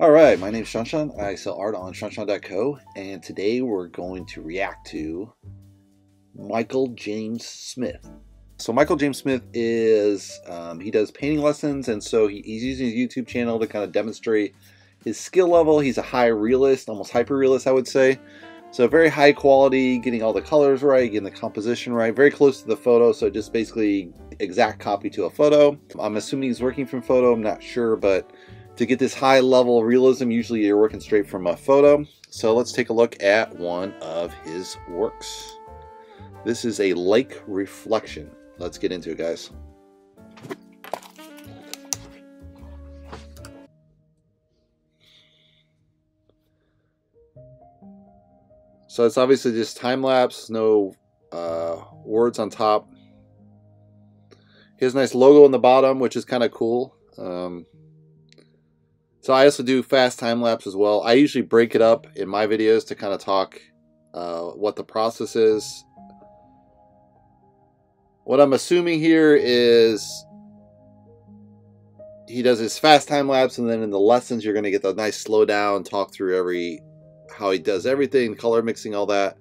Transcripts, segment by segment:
All right, my name's shawnshawn. I sell art on shawnshawn.co, and today we're going to react to Michael James Smith. So Michael James Smith is, he does painting lessons, and so he's using his YouTube channel to kind of demonstrate his skill level. He's a high realist, almost hyper realist, I would say. So very high quality, getting all the colors right, getting the composition right, very close to the photo, so just basically exact copy to a photo. I'm assuming he's working from photo, I'm not sure, but to get this high level realism, usually you're working straight from a photo. So let's take a look at one of his works. This is a lake reflection. Let's get into it, guys. So it's obviously just time lapse, no words on top. He has a nice logo on the bottom, which is kind of cool. So I also do fast time lapse as well. I usually break it up in my videos to kind of talk what the process is. What I'm assuming here is he does his fast time lapse, and then in the lessons you're going to get the nice slow down, talk through how he does everything, color mixing, all that.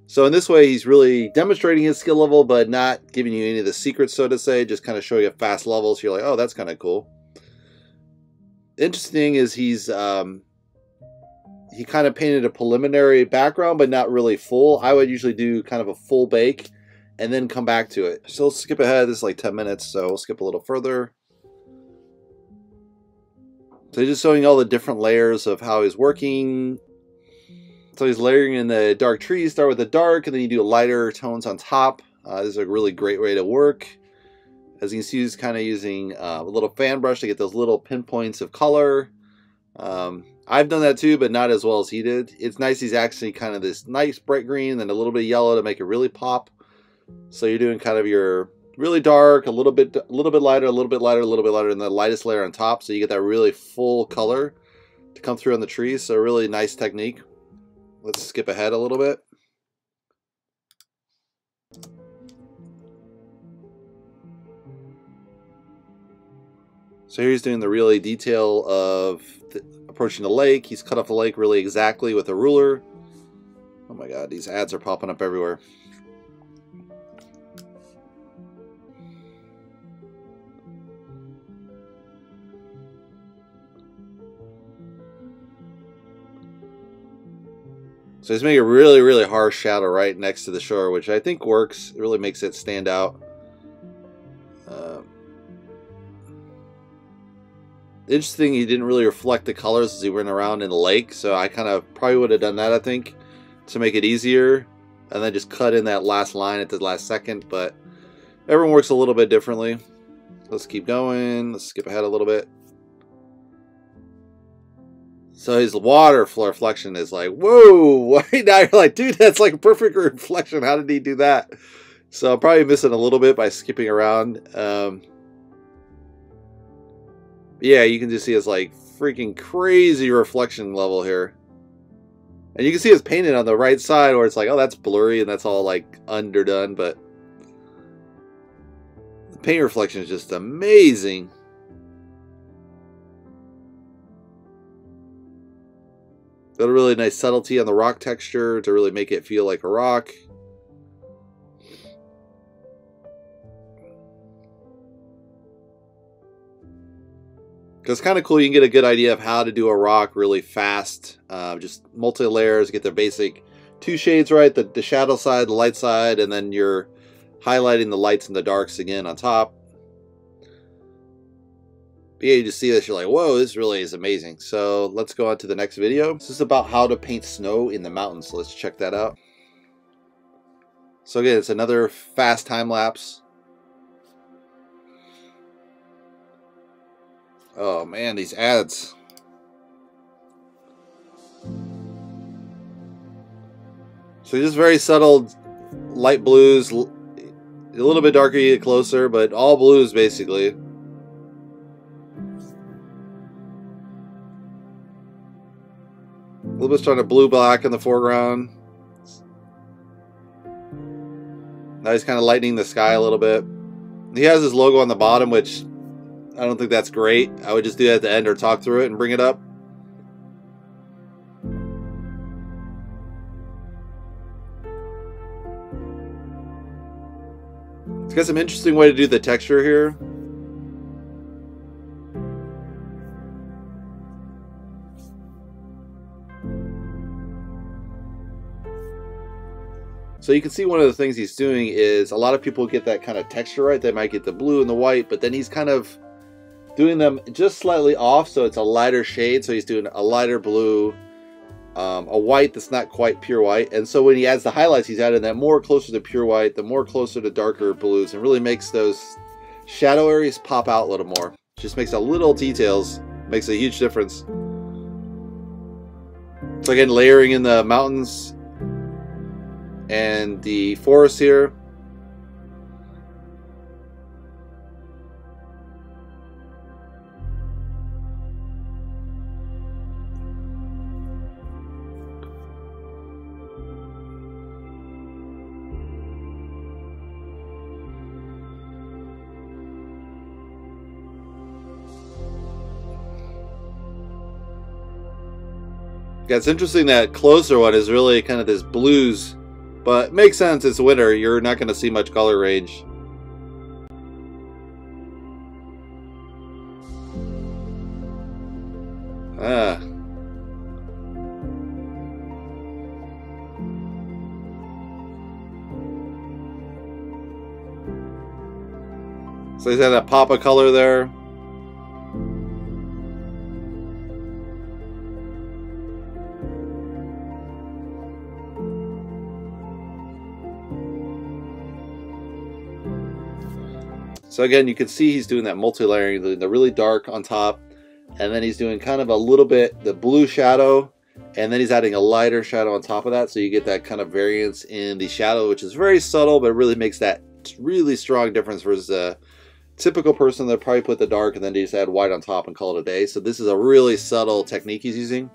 So in this way, he's really demonstrating his skill level, but not giving you any of the secrets, so to say, just kind of showing you fast levels. So you're like, oh, that's kind of cool. Interesting is he kind of painted a preliminary background, but not really full. I would usually do kind of a full bake and then come back to it. So let's skip ahead. This is like 10 minutes, so we'll skip a little further. So he's just showing all the different layers of how he's working. So he's layering in the dark trees. Start with the dark, and then you do lighter tones on top. This is a really great way to work. As you can see, he's kind of using a little fan brush to get those little pinpoints of color. I've done that too, but not as well as he did. It's nice he's actually kind of this nice bright green, and a little bit of yellow to make it really pop. So you're doing kind of your really dark, a little bit lighter, a little bit lighter, a little bit lighter, and the lightest layer on top. So you get that really full color to come through on the trees. So a really nice technique. Let's skip ahead a little bit. So here he's doing the really detail of approaching the lake. He's cut off the lake really exactly with a ruler. Oh my god, these ads are popping up everywhere. So he's making a really, really harsh shadow right next to the shore, which I think works. It really makes it stand out. Interesting, he didn't really reflect the colors as he went around in the lake, so I kind of probably would have done that, I think, to make it easier, and then just cut in that last line at the last second, but everyone works a little bit differently. Let's keep going. Let's skip ahead a little bit. So his water reflection is like, whoa! Now you're like, dude, that's like a perfect reflection. How did he do that? So I'm probably missing a little bit by skipping around. Yeah, you can just see it's like freaking crazy reflection level here. And you can see it's painted on the right side where it's like, oh, that's blurry and that's all like underdone, but the paint reflection is just amazing. Got a really nice subtlety on the rock texture to really make it feel like a rock. It's kind of cool. You can get a good idea of how to do a rock really fast. Just multi-layers, get the basic two shades right, the shadow side, the light side, and then you're highlighting the lights and the darks again on top. But yeah, you just see this, you're like, whoa, this really is amazing. So let's go on to the next video. This is about how to paint snow in the mountains. So let's check that out. So again, it's another fast time lapse. Oh man, these ads. So just very subtle light blues, a little bit darker you get closer, but all blues basically. A little bit starting to blue black in the foreground. Now he's kind of lightening the sky a little bit. He has his logo on the bottom, which I don't think that's great. I would just do that at the end or talk through it and bring it up. It's got some interesting way to do the texture here. So you can see one of the things he's doing is a lot of people get that kind of texture right. They might get the blue and the white, but then he's kind of doing them just slightly off, so it's a lighter shade. So he's doing a lighter blue, a white that's not quite pure white. And so when he adds the highlights, he's adding that more closer to pure white, the more closer to darker blues, and really makes those shadow areas pop out a little more. Just makes a little details, makes a huge difference. So again, layering in the mountains and the forest here. Yeah, it's interesting that closer one is really kind of this blues, but it makes sense. It's winter. You're not going to see much color range. So he's had a pop of color there. So again, you can see he's doing that multi-layering, the really dark on top, and then he's doing kind of a little bit the blue shadow, and then he's adding a lighter shadow on top of that, so you get that kind of variance in the shadow, which is very subtle, but it really makes that really strong difference versus a typical person that probably put the dark and then they just add white on top and call it a day. So this is a really subtle technique he's using.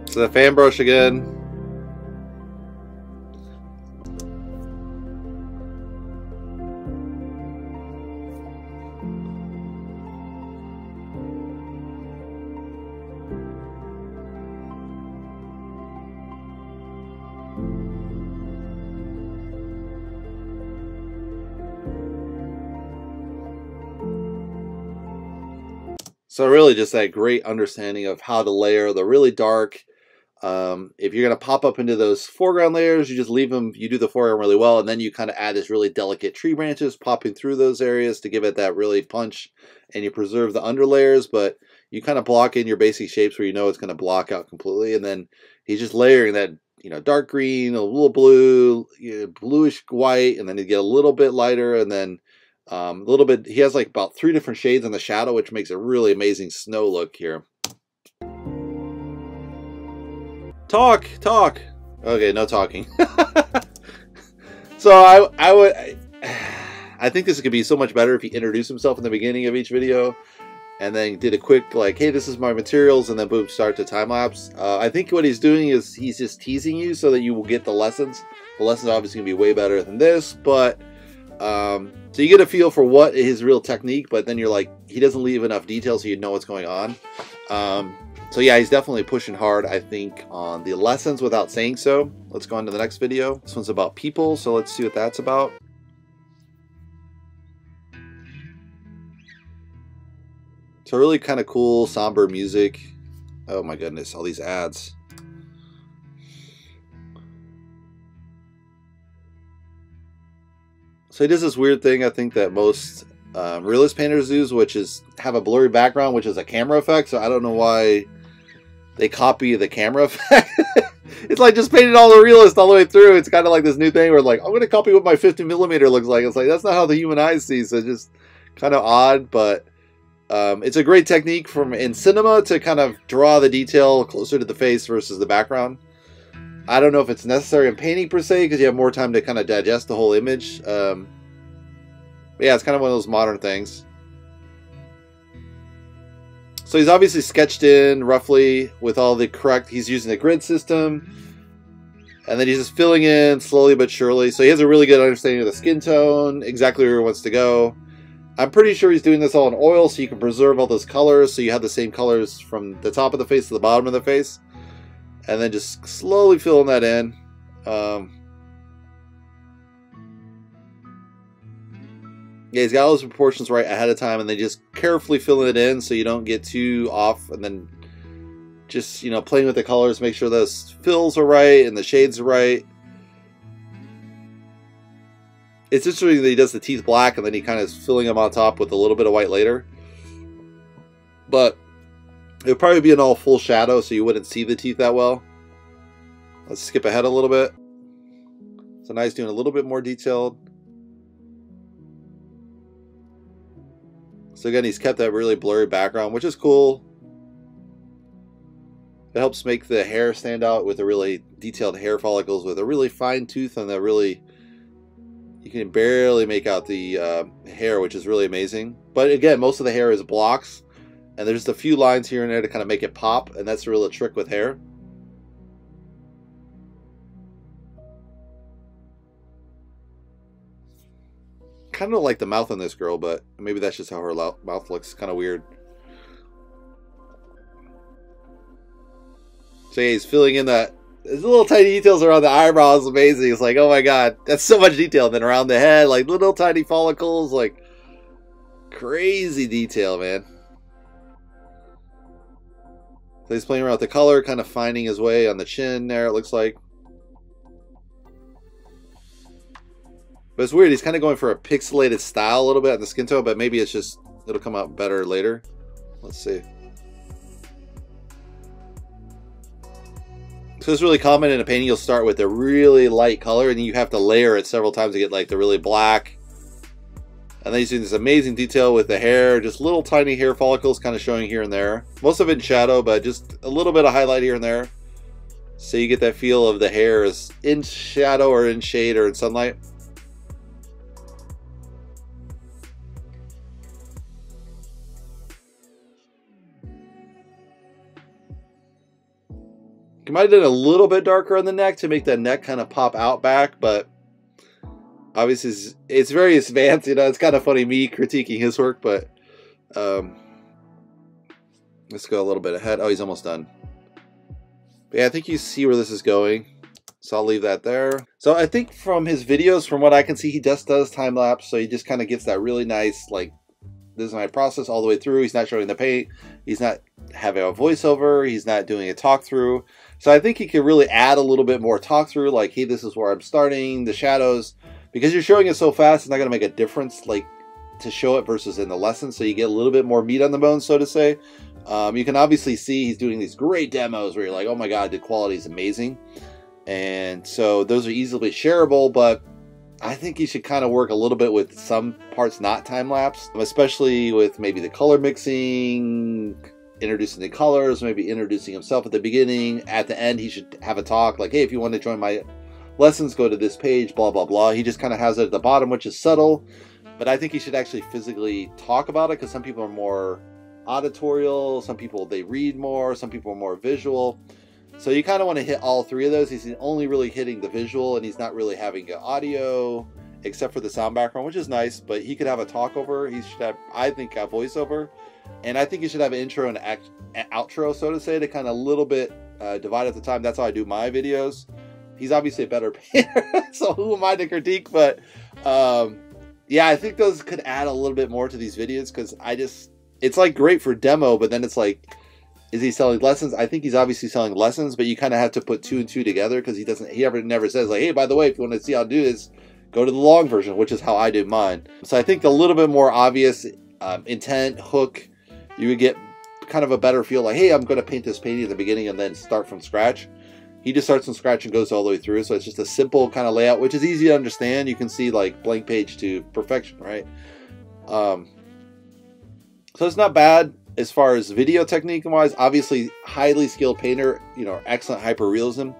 So the fan brush again. So really just that great understanding of how to layer the really dark. If you're going to pop up into those foreground layers, you just leave them, you do the foreground really well, and then you kind of add this really delicate tree branches popping through those areas to give it that really punch, and you preserve the under layers, but you kind of block in your basic shapes where you know it's going to block out completely, and then he's just layering that, you know, dark green, a little blue, you know, bluish white, and then you get a little bit lighter, and then a little bit, he has like about 3 different shades in the shadow, which makes a really amazing snow look here. Talk. Okay, no talking. So I think this could be so much better if he introduced himself in the beginning of each video, and then did a quick like, hey, this is my materials, and then boom, start the time lapse. I think what he's doing is he's just teasing you so that you will get the lessons. The lessons are obviously gonna be way better than this, but so you get a feel for what his real technique, but then you're like, he doesn't leave enough details so you know what's going on. So yeah, he's definitely pushing hard, I think, on the lessons without saying so. Let's go on to the next video. This one's about people, so let's see what that's about. So really kind of cool, somber music. Oh my goodness, all these ads. So he does this weird thing, I think, that most realist painters do, which is have a blurry background, which is a camera effect. So I don't know why they copy the camera effect. It's like just painted all the realist all the way through. It's kind of like this new thing where like, I'm going to copy what my 50mm looks like. It's like, that's not how the human eye sees. So it's just kind of odd, but it's a great technique in cinema to kind of draw the detail closer to the face versus the background. I don't know if it's necessary in painting per se, because you have more time to kind of digest the whole image. But yeah, it's kind of one of those modern things. So he's obviously sketched in roughly with all the correct, he's using the grid system. And then he's just filling in slowly but surely. So he has a really good understanding of the skin tone, exactly where he wants to go. I'm pretty sure he's doing this all in oil so you can preserve all those colors. So you have the same colors from the top of the face to the bottom of the face. And then just slowly filling that in. Yeah, he's got all those proportions right ahead of time, and then just carefully filling it in so you don't get too off, and then just, you know, playing with the colors, make sure those fills are right and the shades are right. It's interesting that he does the teeth black and then he kind of is filling them on top with a little bit of white later. But it would probably be an all full shadow so you wouldn't see the teeth that well. Let's skip ahead a little bit. So now he's doing a little bit more detailed. So again, he's kept that really blurry background, which is cool. It helps make the hair stand out with the really detailed hair follicles with a really fine tooth and the really, you can barely make out the hair, which is really amazing. But again, most of the hair is blocks, and there's just a few lines here and there to kind of make it pop, and that's really a trick with hair. Kind of like the mouth on this girl, but maybe that's just how her mouth looks kind of weird. So yeah, he's filling in that. There's little tiny details around the eyebrows. Amazing. It's like, oh my god, that's so much detail. And then around the head, like little tiny follicles, like crazy detail, man. So he's playing around with the color, kind of finding his way on the chin there, it looks like. But it's weird, he's kind of going for a pixelated style a little bit on the skin tone, but maybe it's just, it'll come out better later. Let's see. So it's really common in a painting, you'll start with a really light color and then you have to layer it several times to get like the really black. And then he's doing this amazing detail with the hair, just little tiny hair follicles kind of showing here and there. Most of it in shadow, but just a little bit of highlight here and there. So you get that feel of the hair is in shadow or in shade or in sunlight. You might have done a little bit darker on the neck to make that neck kind of pop out back, but obviously it's very advanced, you know. It's kind of funny me critiquing his work, but let's go a little bit ahead. Oh, he's almost done. But yeah, I think you see where this is going, so I'll leave that there. So I think from his videos, from what I can see, he just does time lapse, so he just kind of gets that really nice, like, this is my process all the way through. He's not showing the paint. He's not having a voiceover. He's not doing a talk through. So I think he could really add a little bit more talk through, like, hey, this is where I'm starting, the shadows. Because you're showing it so fast, it's not going to make a difference, like, to show it versus in the lesson. So you get a little bit more meat on the bone, so to say. You can obviously see he's doing these great demos where you're like, oh my god, the quality is amazing. And so those are easily shareable, but I think you should kind of work a little bit with some parts not time-lapse, especially with maybe the color mixing, introducing the colors, maybe introducing himself at the beginning. At the end, he should have a talk like, hey, if you want to join my lessons, go to this page, blah, blah, blah. He just kind of has it at the bottom, which is subtle, but I think he should actually physically talk about it because some people are more auditorial, some people, they read more, some people are more visual. So you kind of want to hit all three of those. He's only really hitting the visual, and he's not really having audio, except for the sound background, which is nice, but he could have a talk over. He should have, I think, a voiceover. And I think he should have an intro and an outro, so to say, to kind of a little bit divide at the time. That's how I do my videos. He's obviously a better painter, so who am I to critique? But yeah, I think those could add a little bit more to these videos, because it's like great for demo, but then it's like, is he selling lessons? I think he's obviously selling lessons, but you kind of have to put two and two together, because he never says like, hey, by the way, if you want to see how to do this, go to the long version, which is how I do mine. So I think a little bit more obvious intent, hook, you would get kind of a better feel like, hey, I'm going to paint this painting at the beginning and then start from scratch. He just starts from scratch and goes all the way through, so it's just a simple kind of layout, which is easy to understand. You can see like blank page to perfection, right? So it's not bad. As far as video technique wise, obviously highly skilled painter, you know, excellent hyperrealism.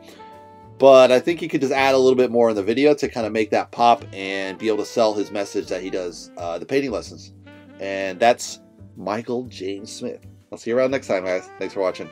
But I think he could just add a little bit more in the video to kind of make that pop and be able to sell his message that he does the painting lessons. And that's Michael James Smith. I'll see you around next time, guys. Thanks for watching.